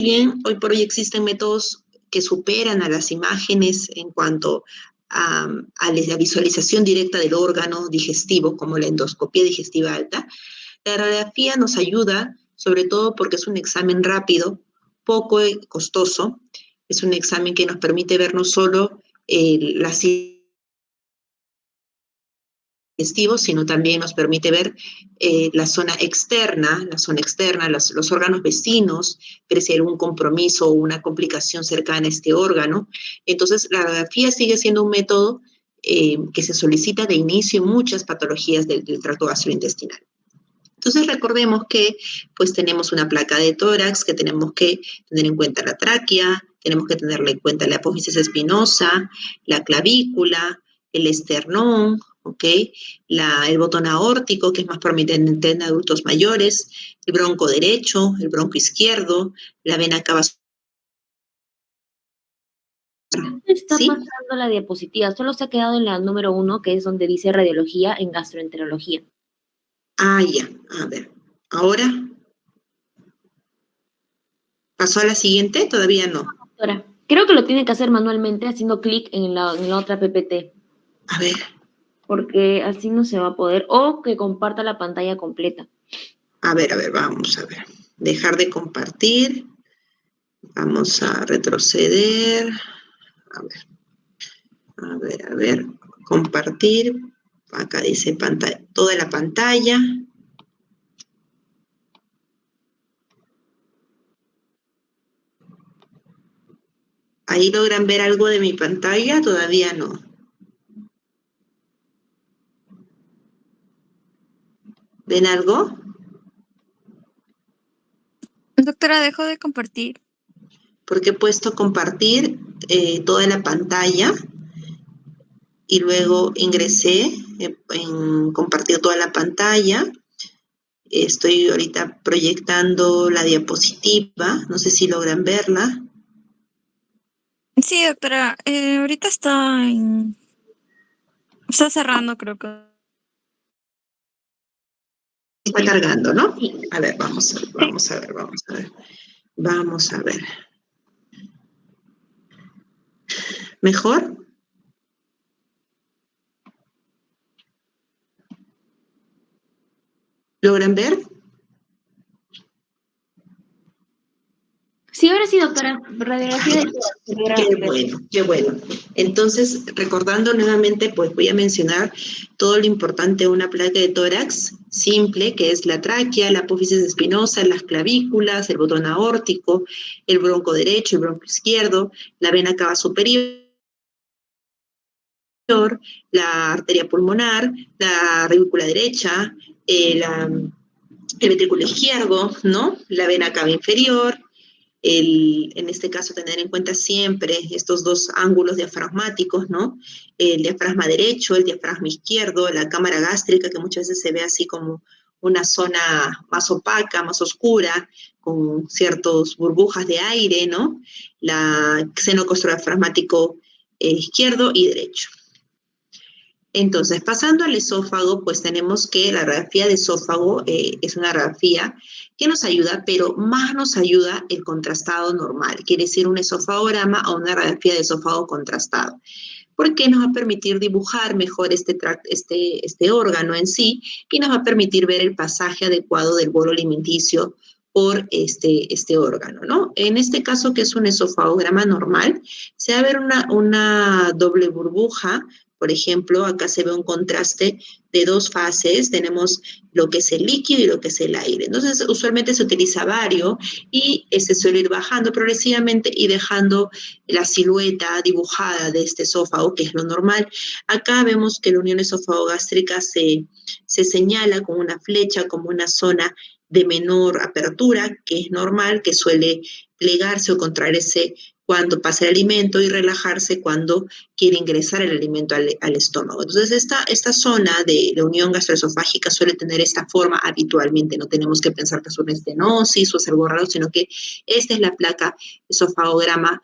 bien, hoy por hoy existen métodos que superan a las imágenes en cuanto a la visualización directa del órgano digestivo, como la endoscopia digestiva alta. La radiografía nos ayuda, sobre todo porque es un examen rápido, poco costoso, es un examen que nos permite ver no solo la digestivo, sino también nos permite ver la zona externa, los órganos vecinos, ver si hay algún compromiso o una complicación cercana a este órgano. Entonces, la radiografía sigue siendo un método que se solicita de inicio en muchas patologías del tracto gastrointestinal. Entonces recordemos que pues tenemos una placa de tórax, que tenemos que tener en cuenta la tráquea, tenemos que tener en cuenta la apófisis espinosa, la clavícula, el esternón, ¿ok? El botón aórtico, que es más prominente en adultos mayores, el bronco derecho, el bronco izquierdo, la vena cava. Está ¿Sí? pasando la diapositiva, solo se ha quedado en la número 1, que es donde dice radiología en gastroenterología. Ah, ya, a ver. Ahora, ¿pasó a la siguiente? Todavía no. Doctora, creo que lo tiene que hacer manualmente haciendo clic en la otra PPT, A ver. porque así no se va a poder, o que comparta la pantalla completa. A ver, vamos a ver. Dejar de compartir. Vamos a retroceder. A ver. Compartir. Acá dice pantalla, toda la pantalla. ¿Ahí logran ver algo de mi pantalla? Todavía no. ¿Ven algo? Doctora, dejo de compartir. Porque he puesto compartir toda la pantalla y luego ingresé en compartir toda la pantalla. Estoy ahorita proyectando la diapositiva, no sé si logran verla. Sí, doctora, ahorita está cerrando, creo que. Está cargando, ¿no? Sí. A ver, vamos a ver. ¿Mejor? ¿Logran ver? Sí, ahora sí, doctora, radiografía de Qué bueno. Entonces, recordando nuevamente, pues voy a mencionar todo lo importante de una placa de tórax simple, que es la tráquea, la apófisis espinosa, las clavículas, el botón aórtico, el bronco derecho, el bronco izquierdo, la vena cava superior, la arteria pulmonar, la aurícula derecha, el ventrículo izquierdo, ¿no? La vena cava inferior, en este caso tener en cuenta siempre estos dos ángulos diafragmáticos, ¿no? El diafragma derecho, el diafragma izquierdo, la cámara gástrica, que muchas veces se ve así como una zona más opaca, más oscura, con ciertas burbujas de aire, ¿no? La seno costrodiafragmático izquierdo y derecho. Entonces, pasando al esófago, pues tenemos que la radiografía de esófago es una radiografía que nos ayuda, pero más nos ayuda el contrastado normal, quiere decir un esofagograma o una radiografía de esófago contrastado, porque nos va a permitir dibujar mejor este órgano en sí y nos va a permitir ver el pasaje adecuado del bolo alimenticio por este órgano, ¿no? En este caso, que es un esofagograma normal, se va a ver una doble burbuja. Por ejemplo, acá se ve un contraste de dos fases, tenemos lo que es el líquido y lo que es el aire. Entonces, usualmente se utiliza bario y se suele ir bajando progresivamente y dejando la silueta dibujada de este esófago, que es lo normal. Acá vemos que la unión esófago-gástrica se señala con una flecha, como una zona de menor apertura, que es normal, que suele plegarse o contraerse cuando pasa el alimento y relajarse cuando quiere ingresar el alimento al estómago. Entonces, esta zona de la unión gastroesofágica suele tener esta forma habitualmente. No tenemos que pensar que es una estenosis o es algo raro, sino que esta es la placa esofagograma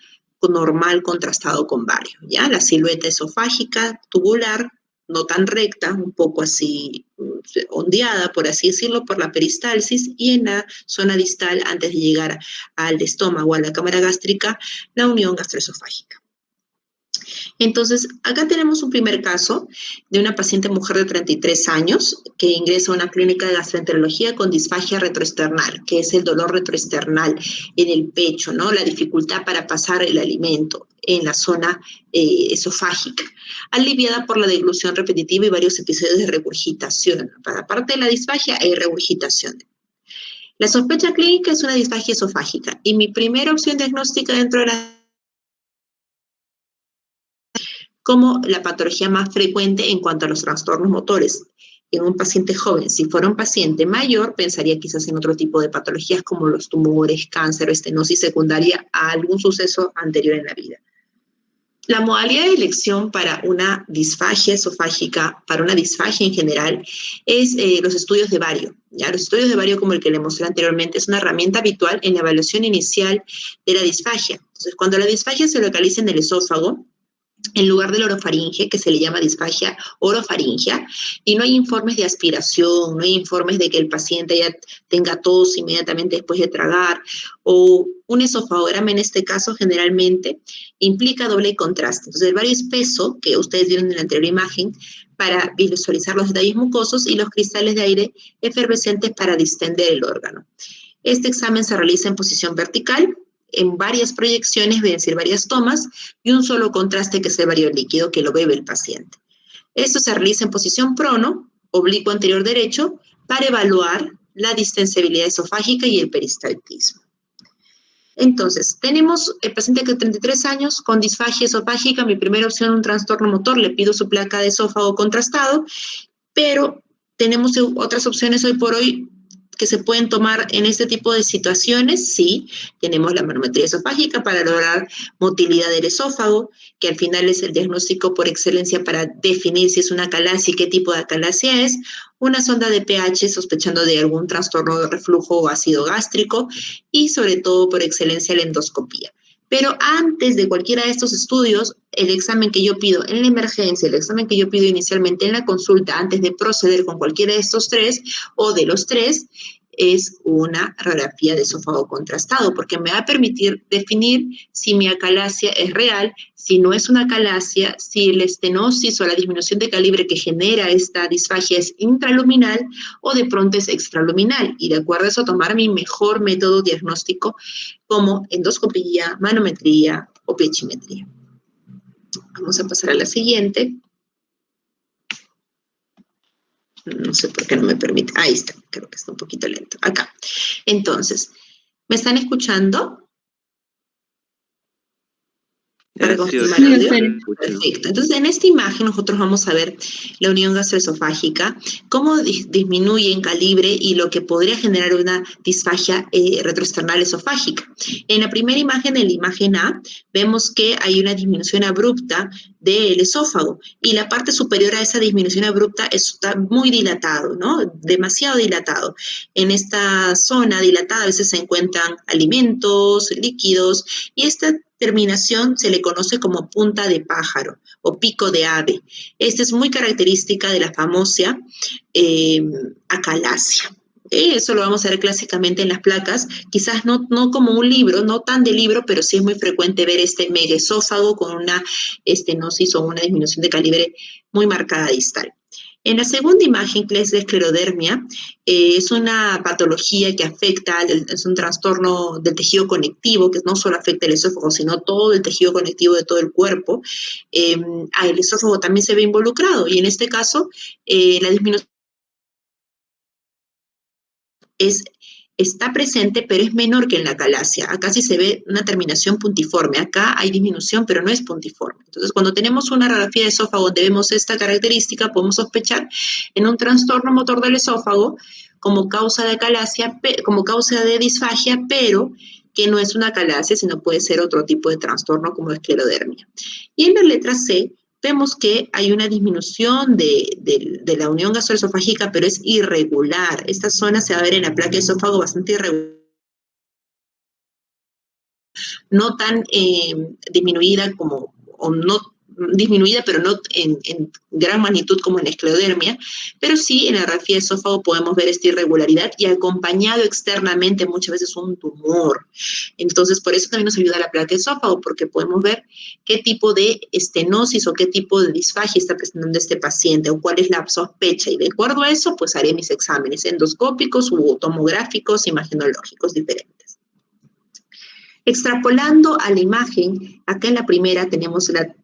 normal contrastado con bario, ¿ya? La silueta esofágica tubular no tan recta, un poco así ondeada, por así decirlo, por la peristalsis, y en la zona distal, antes de llegar al estómago, a la cámara gástrica, la unión gastroesofágica. Entonces, acá tenemos un primer caso de una paciente mujer de 33 años que ingresa a una clínica de gastroenterología con disfagia retroesternal, que es el dolor retroesternal en el pecho, ¿no? La dificultad para pasar el alimento en la zona esofágica, aliviada por la deglución repetitiva y varios episodios de regurgitación. Aparte de la disfagia, hay regurgitación. La sospecha clínica es una disfagia esofágica y mi primera opción diagnóstica dentro de la como la patología más frecuente en cuanto a los trastornos motores en un paciente joven. Si fuera un paciente mayor, pensaría quizás en otro tipo de patologías como los tumores, cáncer, estenosis secundaria a algún suceso anterior en la vida. La modalidad de elección para una disfagia esofágica, para una disfagia en general, es los estudios de vario. ¿Ya? Los estudios de vario, como el que le mostré anteriormente, es una herramienta habitual en la evaluación inicial de la disfagia. Entonces, cuando la disfagia se localiza en el esófago, en lugar del orofaringe, que se le llama disfagia orofaringea, y no hay informes de aspiración, no hay informes de que el paciente ya tenga tos inmediatamente después de tragar, o un esofagograma en este caso generalmente implica doble contraste. Entonces el vario espeso, que ustedes vieron en la anterior imagen, para visualizar los detalles mucosos y los cristales de aire efervescentes para distender el órgano. Este examen se realiza en posición vertical, en varias proyecciones, es decir, varias tomas, y un solo contraste que es el vario líquido que lo bebe el paciente. Esto se realiza en posición prono, oblicuo anterior derecho, para evaluar la distensibilidad esofágica y el peristaltismo. Entonces, tenemos el paciente que 33 años con disfagia esofágica, mi primera opción, un trastorno motor, le pido su placa de esófago contrastado, pero tenemos otras opciones hoy por hoy que se pueden tomar en este tipo de situaciones. Sí, tenemos la manometría esofágica para lograr motilidad del esófago, que al final es el diagnóstico por excelencia para definir si es una acalasia y qué tipo de acalasia es, una sonda de pH sospechando de algún trastorno de reflujo o ácido gástrico y sobre todo por excelencia la endoscopía. Pero antes de cualquiera de estos estudios, el examen que yo pido en la emergencia, el examen que yo pido inicialmente en la consulta, antes de proceder con cualquiera de estos tres o de los tres, es una radiografía de esófago contrastado, porque me va a permitir definir si mi acalasia es real, si no es una acalasia, si la estenosis o la disminución de calibre que genera esta disfagia es intraluminal o de pronto es extraluminal, y de acuerdo a eso tomar mi mejor método diagnóstico como endoscopía, manometría o pechimetría. Vamos a pasar a la siguiente. No sé por qué no me permite. Ahí está, creo que está un poquito lento. Acá. Entonces, ¿me están escuchando? Para confirmar audio. Perfecto. Entonces, en esta imagen nosotros vamos a ver la unión gastroesofágica, cómo disminuye en calibre y lo que podría generar una disfagia retroesternal esofágica. En la primera imagen, en la imagen A, vemos que hay una disminución abrupta del esófago y la parte superior a esa disminución abrupta está muy dilatado, ¿no? Demasiado dilatado. En esta zona dilatada a veces se encuentran alimentos, líquidos, y esta terminación se le conoce como punta de pájaro o pico de ave. Esta es muy característica de la famosa acalasia. Eso lo vamos a ver clásicamente en las placas, quizás no como un libro, no tan de libro, pero sí es muy frecuente ver este megaesófago con una estenosis o una disminución de calibre muy marcada distal. En la segunda imagen, que es la esclerodermia, es una patología que afecta, es un trastorno del tejido conectivo, que no solo afecta el esófago, sino todo el tejido conectivo de todo el cuerpo. El esófago también se ve involucrado, y en este caso, la disminución está presente, pero es menor que en la acalasia. Acá sí se ve una terminación puntiforme. Acá hay disminución, pero no es puntiforme. Entonces, cuando tenemos una radiografía de esófago donde vemos esta característica, podemos sospechar en un trastorno motor del esófago como causa de acalasia, como causa de disfagia, pero que no es una acalasia, sino puede ser otro tipo de trastorno como esclerodermia. Y en la letra C, vemos que hay una disminución de la unión gastroesofágica, pero es irregular. Esta zona se va a ver en la placa de esófago bastante irregular, no tan disminuida como, o no disminuida, pero no en gran magnitud como en esclerodermia, pero sí en la radiografía de esófago podemos ver esta irregularidad y acompañado externamente muchas veces un tumor. Entonces, por eso también nos ayuda la placa de esófago, porque podemos ver qué tipo de estenosis o qué tipo de disfagia está presentando este paciente o cuál es la sospecha. Y de acuerdo a eso, pues haré mis exámenes endoscópicos u tomográficos, imagenológicos diferentes. Extrapolando a la imagen, acá en la primera tenemos la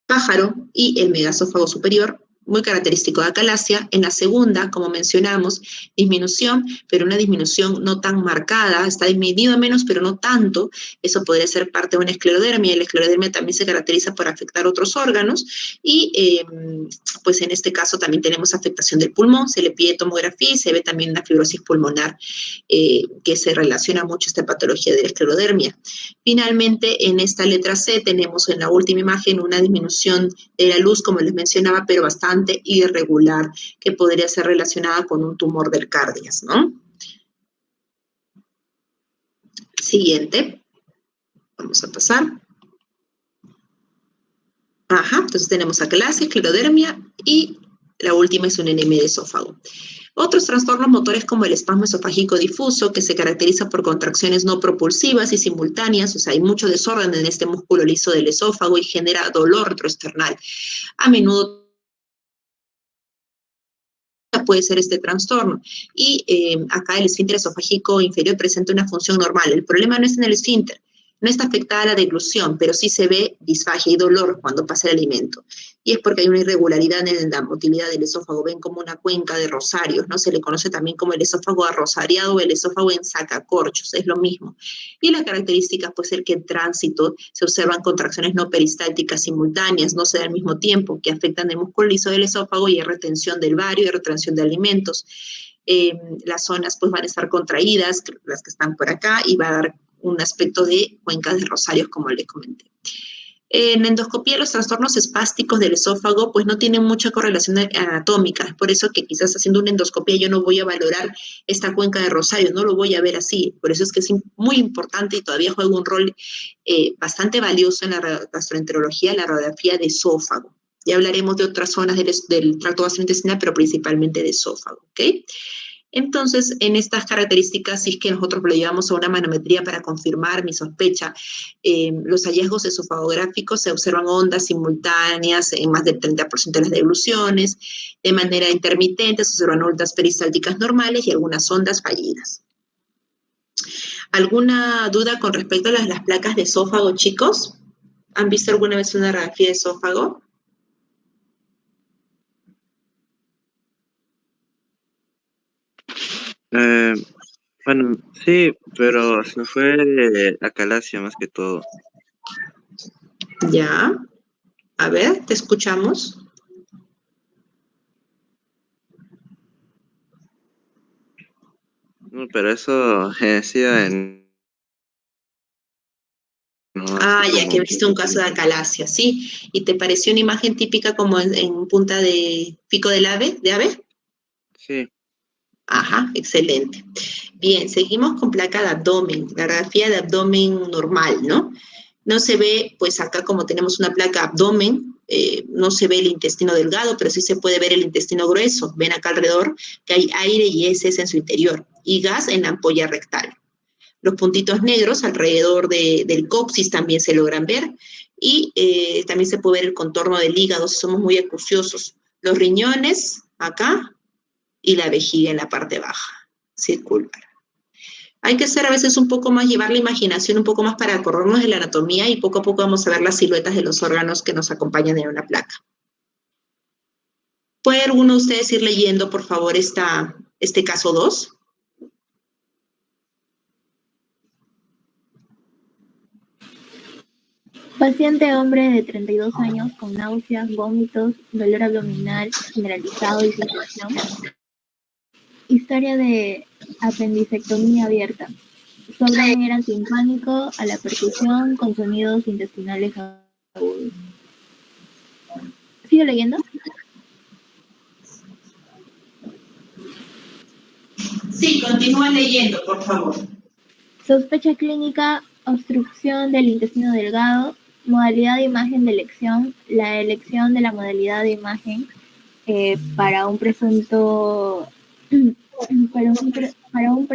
pájaro y el megasófago superior, muy característico de acalasia. En la segunda, como mencionamos, disminución, pero una disminución no tan marcada, está disminuido menos, pero no tanto. Eso podría ser parte de una esclerodermia, y la esclerodermia también se caracteriza por afectar otros órganos, y pues en este caso también tenemos afectación del pulmón, se le pide tomografía y se ve también una fibrosis pulmonar que se relaciona mucho a esta patología de la esclerodermia. Finalmente, en esta letra C tenemos en la última imagen una disminución de la luz, como les mencionaba, pero bastante irregular, que podría ser relacionada con un tumor del cardio, ¿no? Siguiente. Vamos a pasar. Ajá, entonces tenemos acalasia, esclerodermia y la última es un enema de esófago. Otros trastornos motores como el espasmo esofágico difuso, que se caracteriza por contracciones no propulsivas y simultáneas, o sea, hay mucho desorden en este músculo liso del esófago y genera dolor retroesternal. A menudo puede ser este trastorno. Y acá el esfínter esofágico inferior presenta una función normal. El problema no es en el esfínter, no está afectada la deglución, pero sí se ve disfagia y dolor cuando pasa el alimento. Y es porque hay una irregularidad en la motilidad del esófago. Ven como una cuenca de rosarios, ¿no? Se le conoce también como el esófago arrosariado o el esófago en sacacorchos, es lo mismo. Y la característica puede ser que en tránsito se observan contracciones no peristálticas simultáneas, no se da al mismo tiempo, que afectan el músculo liso del esófago y hay retención del vario y retención de alimentos. Las zonas pues van a estar contraídas, las que están por acá, y va a dar un aspecto de cuencas de rosarios, como les comenté. En endoscopía, los trastornos espásticos del esófago pues no tienen mucha correlación anatómica, es por eso que quizás haciendo una endoscopía yo no voy a valorar esta cuenca de rosario, no lo voy a ver así. Por eso es que es muy importante y todavía juega un rol bastante valioso en la gastroenterología, la radiografía de esófago. Ya hablaremos de otras zonas del tracto gastrointestinal, pero principalmente de esófago, ¿ok? Entonces, en estas características, si es que nosotros lo llevamos a una manometría para confirmar mi sospecha, los hallazgos esofagográficos se observan ondas simultáneas en más del 30% de las degluciones, de manera intermitente se observan ondas peristálticas normales y algunas ondas fallidas. ¿Alguna duda con respecto a las placas de esófago, chicos? ¿Han visto alguna vez una radiografía de esófago? Bueno, sí, pero se fue acalasia más que todo. Ya. A ver, te escuchamos. No, pero eso decía en... No, Ya que viste un caso de acalasia, ¿sí? ¿Y te pareció una imagen típica como en punta de pico del ave, de ave? Sí. Ajá, excelente. Bien, seguimos con placa de abdomen, la radiografía de abdomen normal, ¿no? No se ve, pues acá como tenemos una placa abdomen, no se ve el intestino delgado, pero sí se puede ver el intestino grueso. Ven acá alrededor que hay aire y heces en su interior y gas en la ampolla rectal. Los puntitos negros alrededor del coxis también se logran ver y también se puede ver el contorno del hígado si somos muy acuciosos. Los riñones acá y la vejiga en la parte baja, circular. Hay que ser a veces un poco más, llevar la imaginación un poco más para acordarnos de la anatomía y poco a poco vamos a ver las siluetas de los órganos que nos acompañan en una placa. ¿Puede alguno de ustedes ir leyendo, por favor, este caso 2? Paciente hombre de 32 años con náuseas, vómitos, dolor abdominal generalizado y sensación. Historia de apendicectomía abierta. Su abdomen era timpánico a la percusión con sonidos intestinales agudos. ¿Sigo leyendo? Sí, continúa leyendo, por favor. Sospecha clínica, obstrucción del intestino delgado, Modalidad de imagen de elección. La elección de la modalidad de imagen para un presunto para una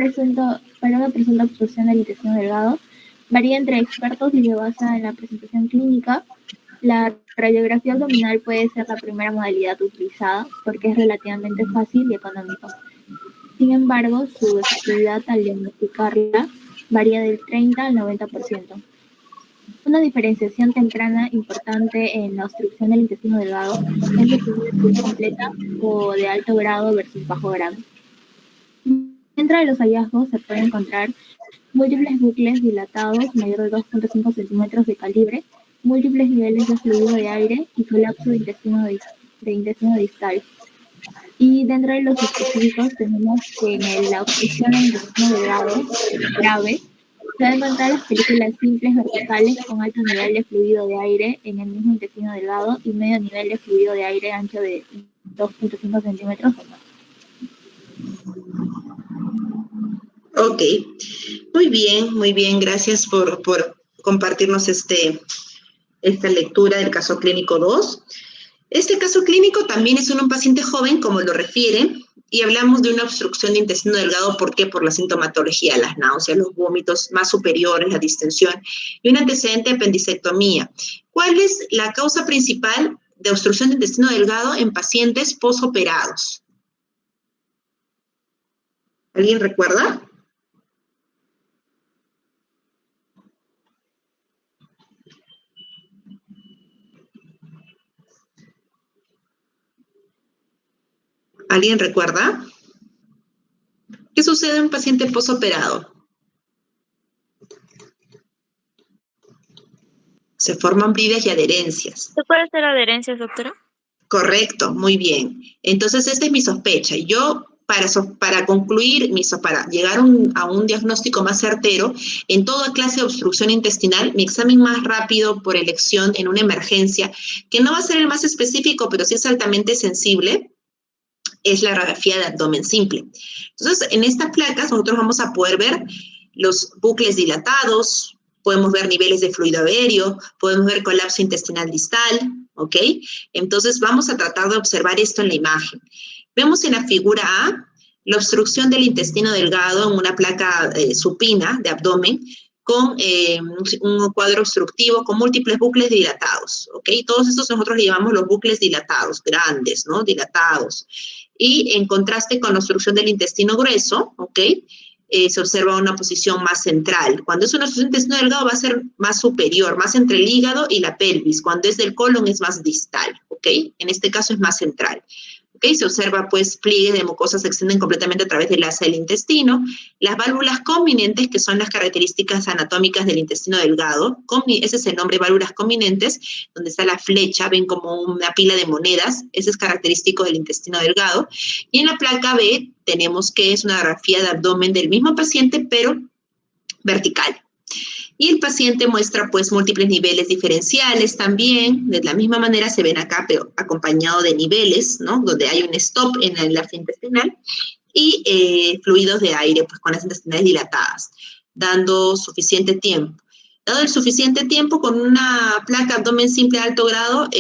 presunta obstrucción del intestino delgado varía entre expertos y se basa en la presentación clínica. La radiografía abdominal puede ser la primera modalidad utilizada porque es relativamente fácil y económico. Sin embargo, su efectividad al diagnosticarla varía del 30 al 90%. Una diferenciación temprana importante en la obstrucción del intestino delgado es definir si es completa o de alto grado versus bajo grado. Dentro de los hallazgos se puede encontrar múltiples bucles dilatados mayor de 2.5 centímetros de calibre, múltiples niveles de fluido de aire y colapso de intestino distal. Y dentro de los específicos tenemos que en la obstrucción del intestino delgado grave se van a encontrar las películas simples verticales con alto nivel de fluido de aire en el mismo intestino delgado y medio nivel de fluido de aire ancho de 2.5 centímetros o más. Ok, muy bien, gracias por compartirnos esta lectura del caso clínico 2. Este caso clínico también es en un paciente joven, como lo refiere, y hablamos de una obstrucción de intestino delgado. ¿Por qué? Por la sintomatología, las náuseas, los vómitos más superiores, la distensión y un antecedente de apendicectomía. ¿Cuál es la causa principal de obstrucción de intestino delgado en pacientes posoperados? ¿Alguien recuerda? ¿Alguien recuerda? ¿Qué sucede en un paciente posoperado? Se forman bridas y adherencias. ¿Se puede hacer adherencias, doctora? Correcto, muy bien. Entonces, esta es mi sospecha. Yo, para concluir, para llegar a un diagnóstico más certero, en toda clase de obstrucción intestinal, mi examen más rápido por elección en una emergencia, que no va a ser el más específico, pero sí es altamente sensible, es la radiografía de abdomen simple. Entonces, en estas placas nosotros vamos a poder ver los bucles dilatados, podemos ver niveles de fluido aéreo, podemos ver colapso intestinal distal, ¿ok? Entonces, vamos a tratar de observar esto en la imagen. Vemos en la figura A la obstrucción del intestino delgado en una placa supina de abdomen con un cuadro obstructivo con múltiples bucles dilatados, ¿ok? Todos estos nosotros le llamamos los bucles dilatados, grandes, ¿no? Dilatados. Y en contraste con la obstrucción del intestino grueso, ¿ok? Se observa una posición más central. Cuando es una obstrucción del intestino delgado va a ser más superior, más entre el hígado y la pelvis. Cuando es del colon es más distal, ¿ok? En este caso es más central. ¿Okay? Se observa, pues, pliegues de mucosas se extienden completamente a través del asa del intestino. Las válvulas conminentes, que son las características anatómicas del intestino delgado, ese es el nombre, válvulas conminentes, donde está la flecha, ven como una pila de monedas, ese es característico del intestino delgado. Y en la placa B tenemos que es una radiografía de abdomen del mismo paciente, pero vertical. Y el paciente muestra pues múltiples niveles diferenciales también, de la misma manera se ven acá, pero acompañado de niveles, ¿no? Donde hay un stop en el enlace intestinal y fluidos de aire, pues con las intestinales dilatadas, dando suficiente tiempo. Dado el suficiente tiempo, con una placa abdomen simple de alto grado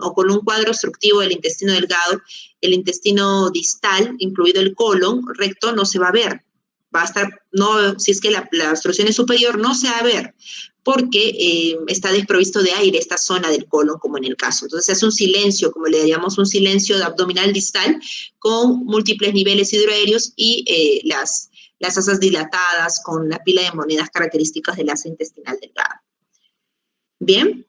o con un cuadro obstructivo del intestino delgado, el intestino distal, incluido el colon recto, no se va a ver. Va a estar, no, si es que la obstrucción es superior, no se va a ver, porque está desprovisto de aire esta zona del colon, como en el caso. Entonces se hace un silencio, como le llamamos un silencio abdominal distal, con múltiples niveles hidroaéreos y las asas dilatadas con la pila de monedas características del asa intestinal delgada. Bien.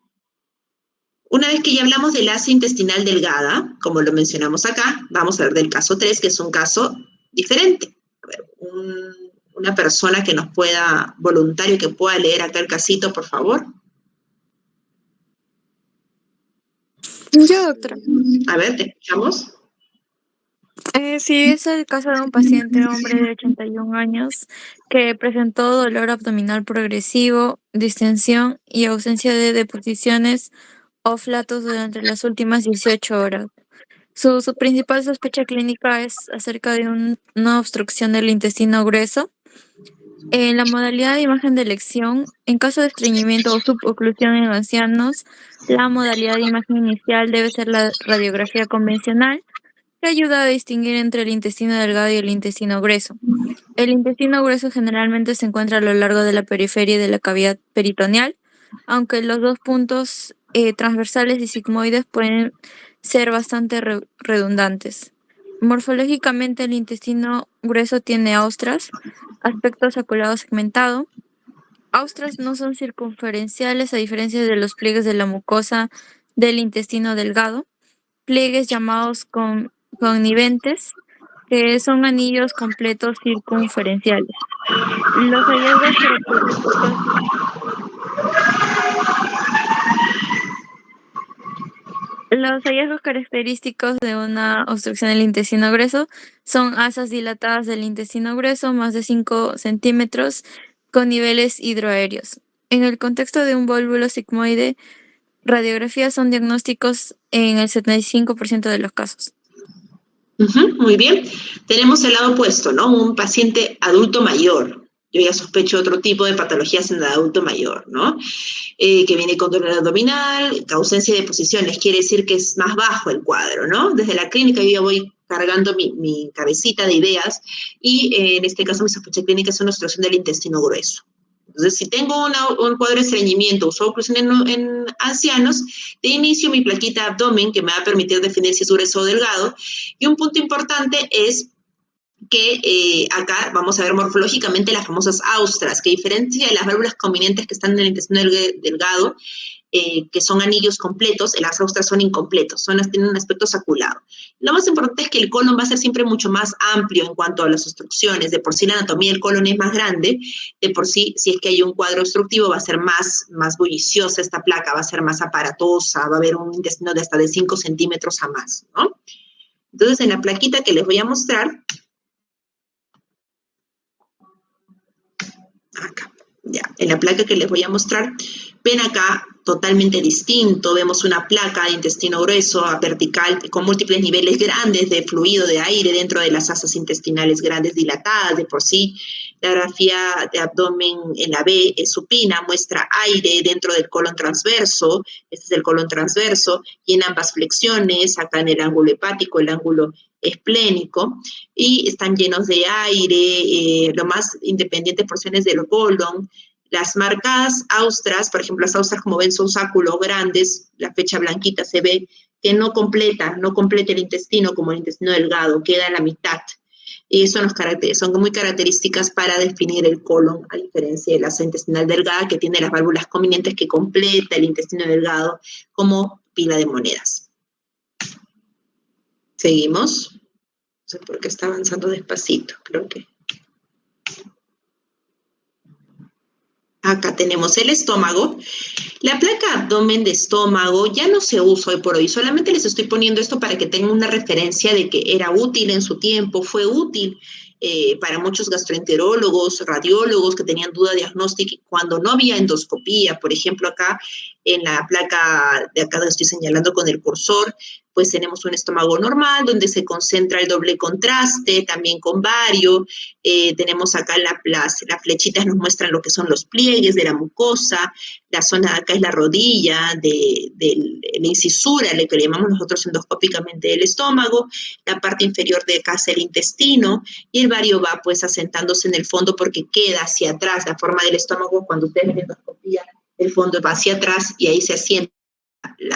Una vez que ya hablamos del asa intestinal delgada, como lo mencionamos acá, vamos a ver del caso 3, que es un caso diferente. A ver, una persona que nos pueda, voluntario que pueda leer acá el casito, por favor. Yo, doctora. A ver, te escuchamos. Sí, es el caso de un paciente, hombre de 81 años, que presentó dolor abdominal progresivo, distensión y ausencia de deposiciones o flatos durante las últimas 18 horas. Su principal sospecha clínica es acerca de una obstrucción del intestino grueso. En la modalidad de imagen de elección, en caso de estreñimiento o suboclusión en ancianos, la modalidad de imagen inicial debe ser la radiografía convencional, que ayuda a distinguir entre el intestino delgado y el intestino grueso. El intestino grueso generalmente se encuentra a lo largo de la periferia de la cavidad peritoneal, aunque los dos puntos transversales y sigmoides pueden ser bastante redundantes. Morfológicamente, el intestino grueso tiene austras, aspecto saculado segmentado. Austras no son circunferenciales a diferencia de los pliegues de la mucosa del intestino delgado, pliegues llamados conniventes, que son anillos completos circunferenciales. Los hallazgos característicos, los hallazgos característicos de una obstrucción del intestino grueso son asas dilatadas del intestino grueso, más de 5 centímetros, con niveles hidroaéreos. En el contexto de un vólvulo sigmoide, radiografías son diagnósticos en el 75% de los casos. Muy bien. Tenemos el lado opuesto, ¿no? Un paciente adulto mayor. Yo ya sospecho otro tipo de patologías en el adulto mayor, ¿no? Que viene con dolor abdominal, ausencia de posiciones, quiere decir que es más bajo el cuadro, ¿no? Desde la clínica yo ya voy cargando mi cabecita de ideas y en este caso mi sospecha clínica es una obstrucción del intestino grueso. Entonces, si tengo un cuadro de estreñimiento o oclusión en ancianos, de inicio mi plaquita abdomen, que me va a permitir definir si es grueso o delgado. Y un punto importante es que acá vamos a ver morfológicamente las famosas austras, que a diferencia de las válvulas convenientes que están en el intestino delgado, que son anillos completos, las austras son incompletos, tienen un aspecto saculado. Lo más importante es que el colon va a ser siempre mucho más amplio en cuanto a las obstrucciones. De por sí la anatomía del colon es más grande, de por sí, si es que hay un cuadro obstructivo, va a ser más bulliciosa esta placa, va a ser más aparatosa, va a haber un intestino de hasta de 5 centímetros a más, ¿no? Entonces, en la plaquita que les voy a mostrar, acá, ya, en la placa que les voy a mostrar, ven acá totalmente distinto, vemos una placa de intestino grueso, vertical, con múltiples niveles grandes de fluido, de aire dentro de las asas intestinales grandes dilatadas, de por sí. La grafía de abdomen en la B es supina, muestra aire dentro del colon transverso, este es el colon transverso, y en ambas flexiones, acá en el ángulo hepático, el ángulo esplénico, y están llenos de aire, lo más independientes porciones del colon. Las marcadas austras, por ejemplo, las austras, como ven, son sáculos grandes, la fecha blanquita se ve que no completa el intestino como el intestino delgado, queda en la mitad. Y eso son muy características para definir el colon, a diferencia de la asa intestinal delgada, que tiene las válvulas convenientes que completa el intestino delgado como pila de monedas. Seguimos. No sé por qué está avanzando despacito, creo que. Acá tenemos el estómago. La placa abdomen de estómago ya no se usa hoy por hoy, solamente les estoy poniendo esto para que tengan una referencia de que era útil en su tiempo, fue útil para muchos gastroenterólogos, radiólogos que tenían duda diagnóstica cuando no había endoscopía. Por ejemplo, acá en la placa de acá donde estoy señalando con el cursor, pues tenemos un estómago normal donde se concentra el doble contraste, también con bario. Tenemos acá las flechitas nos muestran lo que son los pliegues de la mucosa, la zona de acá es la rodilla, la incisura, le que le llamamos nosotros endoscópicamente del estómago, la parte inferior de acá es el intestino, y el bario va pues asentándose en el fondo porque queda hacia atrás, la forma del estómago cuando ustedes ven endoscopía, el fondo va hacia atrás y ahí se asienta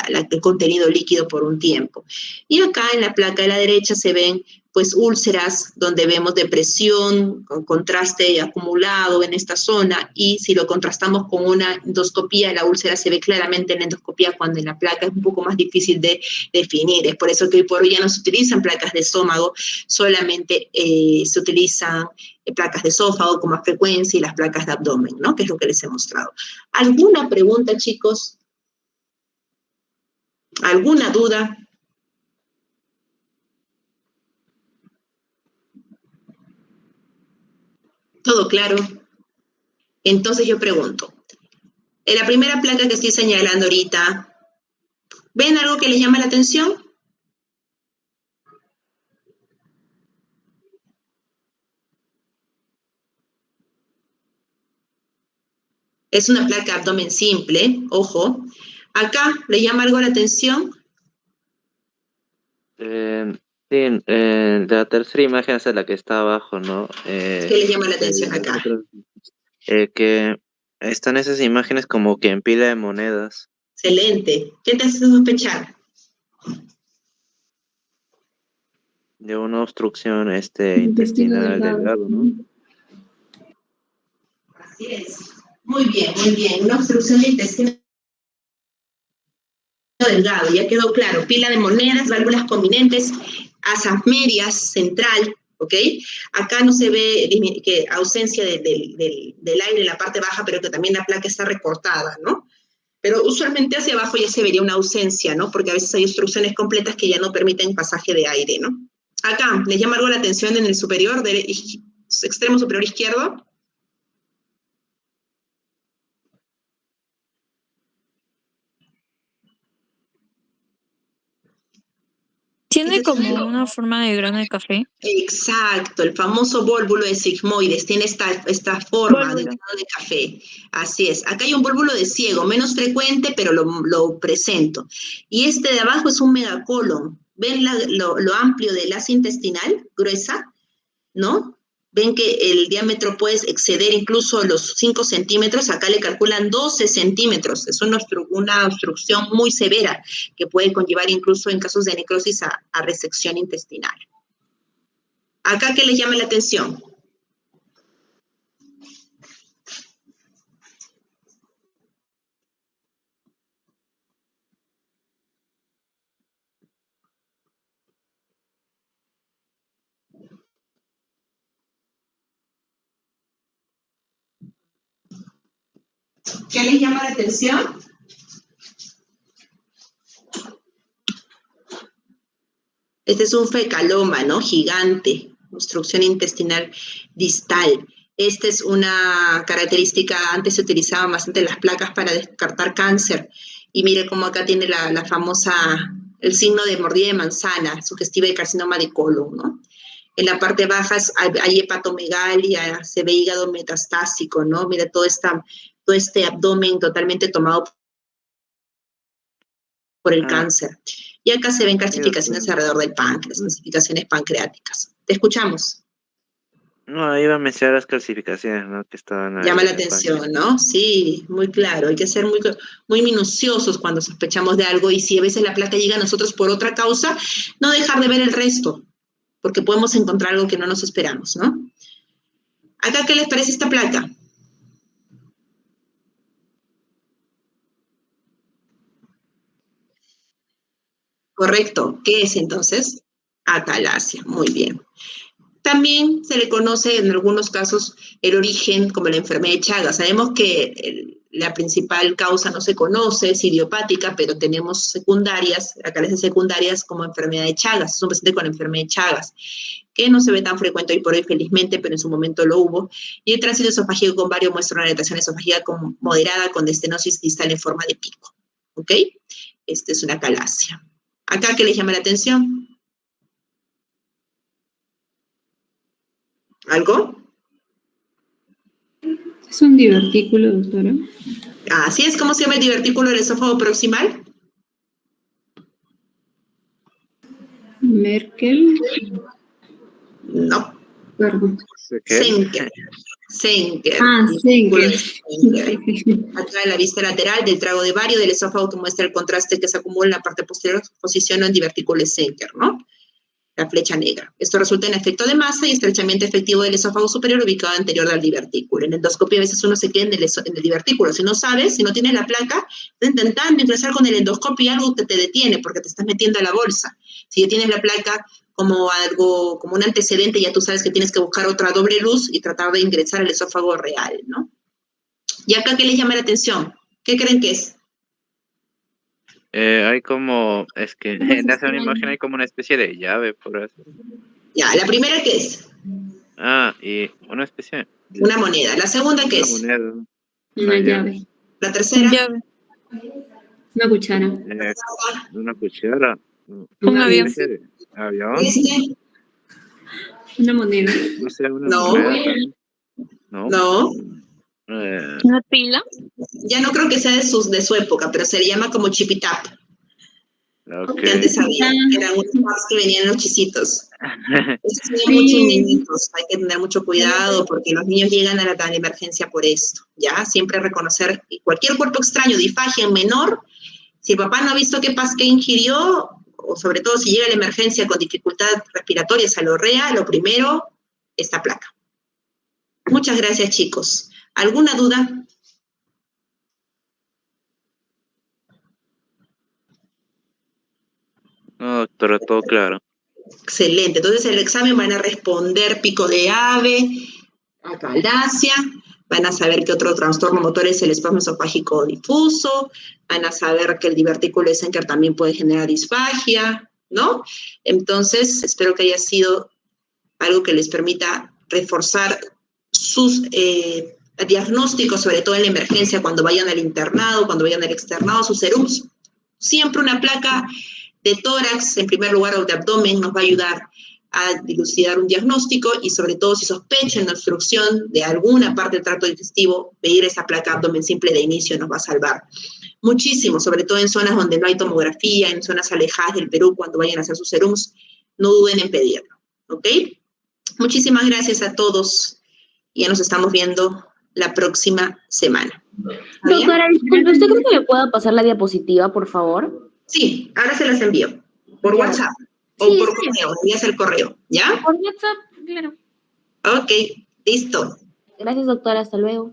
el contenido líquido por un tiempo. Y acá en la placa de la derecha se ven pues úlceras donde vemos depresión, con contraste acumulado en esta zona, y si lo contrastamos con una endoscopía, la úlcera se ve claramente en la endoscopía, cuando en la placa es un poco más difícil de definir. Es por eso que hoy por hoy ya no se utilizan placas de estómago, solamente se utilizan placas de esófago con más frecuencia y las placas de abdomen, ¿no? Que es lo que les he mostrado. ¿Alguna pregunta, chicos? ¿Alguna duda? ¿Todo claro? Entonces yo pregunto, en la primera placa que estoy señalando ahorita, ¿ven algo que les llama la atención? Es una placa de abdomen simple, ojo. Acá, ¿le llama algo la atención? Sí, la tercera imagen es la que está abajo, ¿no? ¿Qué le llama la atención Las acá? otras, que están esas imágenes como que en pila de monedas. Excelente. ¿Qué te hace sospechar? De una obstrucción Intestino intestinal delgado. delgado, ¿no? Así es. Muy bien, muy bien. Una obstrucción de intestino delgado, ya quedó claro. Pila de monedas, válvulas conminentes, asas medias, central, ¿ok? Acá no se ve que ausencia del aire en la parte baja, pero que también la placa está recortada, ¿no? Pero usualmente hacia abajo ya se vería una ausencia, ¿no? Porque a veces hay obstrucciones completas que ya no permiten pasaje de aire, ¿no? Acá, ¿les llama algo la atención en el superior, extremo superior izquierdo? Tiene como una forma de grano de café. Exacto, el famoso vólvulo de sigmoides tiene esta forma de Vólvulo. grano de café. Así es. Acá hay un vólvulo de ciego, menos frecuente, pero lo presento. Y este de abajo es un megacolon. ¿Ven lo amplio del asa intestinal, gruesa? ¿No? Ven que el diámetro puede exceder incluso los 5 centímetros, acá le calculan 12 centímetros, es una obstrucción muy severa que puede conllevar incluso en casos de necrosis a resección intestinal. ¿Acá qué les llama la atención? ¿Qué les llama la atención? Este es un fecaloma, ¿no? Gigante, obstrucción intestinal distal. Esta es una característica, antes se utilizaban bastante las placas para descartar cáncer. Y mire cómo acá tiene la famosa, el signo de mordida de manzana, sugestiva de carcinoma de colon, ¿no? En la parte baja hay hepatomegalia, se ve hígado metastásico, ¿no? Mira todo este abdomen totalmente tomado por el Ah, cáncer. Y acá se ven sí, calcificaciones doctora. alrededor del páncreas, calcificaciones pancreáticas. Te escuchamos. No, iba a mencionar las calcificaciones, ¿no? Que estaban ahí Llama la en el páncreas. atención, ¿no? Sí, muy claro. Hay que ser muy minuciosos cuando sospechamos de algo y si a veces la placa llega a nosotros por otra causa, no dejar de ver el resto, porque podemos encontrar algo que no nos esperamos, ¿no? ¿Acá qué les parece esta placa? Correcto. ¿Qué es entonces? Atalasia. Muy bien. También se le conoce en algunos casos el origen como la enfermedad de Chagas. Sabemos que la principal causa no se conoce, es idiopática, pero tenemos secundarias, carencias secundarias como enfermedad de Chagas. Es un paciente con enfermedad de Chagas, que no se ve tan frecuente hoy por hoy, felizmente, pero en su momento lo hubo. Y el tránsito esofágico con vario muestra una dilatación esofágica moderada con estenosis distal en forma de pico. ¿Ok? Esta es una calasia. ¿Acá qué les llama la atención? ¿Algo? ¿Es un divertículo, doctora? Así es como se llama el divertículo del esófago proximal. Merkel. No. Perdón. ¿Qué? Senker. Senker. Ah, Divertículo de Senker. Senker. Acá en la vista lateral del trago de bario del esófago que muestra el contraste que se acumula en la parte posterior, posiciona en divertículo de Senker, ¿no? La flecha negra. Esto resulta en efecto de masa y estrechamiento efectivo del esófago superior ubicado anterior al divertículo. En endoscopia a veces uno se queda en el divertículo. Si no sabes, si no tienes la placa, estás intentando ingresar con el endoscopio y algo que te detiene porque te estás metiendo a la bolsa. Si ya tienes la placa como algo, como un antecedente, ya tú sabes que tienes que buscar otra doble luz y tratar de ingresar al esófago real, ¿no? ¿Y acá qué les llama la atención? ¿Qué creen que es? Hay como, es que en esa imagen hay como una especie de llave, por eso. Ya, la primera ¿qué es? Ah, y una especie de Una moneda. La segunda ¿qué una es? moneda, Una llave. La tercera. Llave. Una cuchara. una cuchara, Un una avión. especie de avión, Este. Una moneda. no sé, una No. moneda también, ¿no? No. ¿Una pila? Ya no creo que sea de su época, pero se le llama como chipitap. Ok. Que antes había, eran unos packs que venían en los chisitos. Estos tienen muchos Sí. niñitos, hay que tener mucho cuidado porque los niños llegan a la emergencia por esto, ¿ya? Siempre reconocer cualquier cuerpo extraño, disfagia en menor, si el papá no ha visto qué ingirió, o sobre todo si llega a la emergencia con dificultad respiratoria, salorrea, lo primero, esta placa. Muchas gracias, chicos. ¿Alguna duda? No, doctora, todo claro. Excelente. Entonces, el examen van a responder pico de ave, acalasia, van a saber que otro trastorno motor es el espasmo esofágico difuso, van a saber que el divertículo de Schenker también puede generar disfagia, ¿no? Entonces, espero que haya sido algo que les permita reforzar sus diagnósticos, sobre todo en la emergencia, cuando vayan al internado, cuando vayan al externado, sus serums. Siempre una placa de tórax, en primer lugar, o de abdomen, nos va a ayudar a dilucidar un diagnóstico y sobre todo si sospechan una obstrucción de alguna parte del tracto digestivo, pedir esa placa abdomen simple de inicio nos va a salvar muchísimo, sobre todo en zonas donde no hay tomografía, en zonas alejadas del Perú, cuando vayan a hacer sus serums, no duden en pedirlo, ¿ok? Muchísimas gracias a todos y ya nos estamos viendo la próxima semana. ¿Está bien? Doctora, disculpe, ¿usted cree que me pueda pasar la diapositiva, por favor? Sí, ahora se las envío. Por Ya. WhatsApp o Sí, por está bien. correo. Envías el correo, ¿ya? Por WhatsApp, claro. Ok, listo. Gracias, doctora. Hasta luego.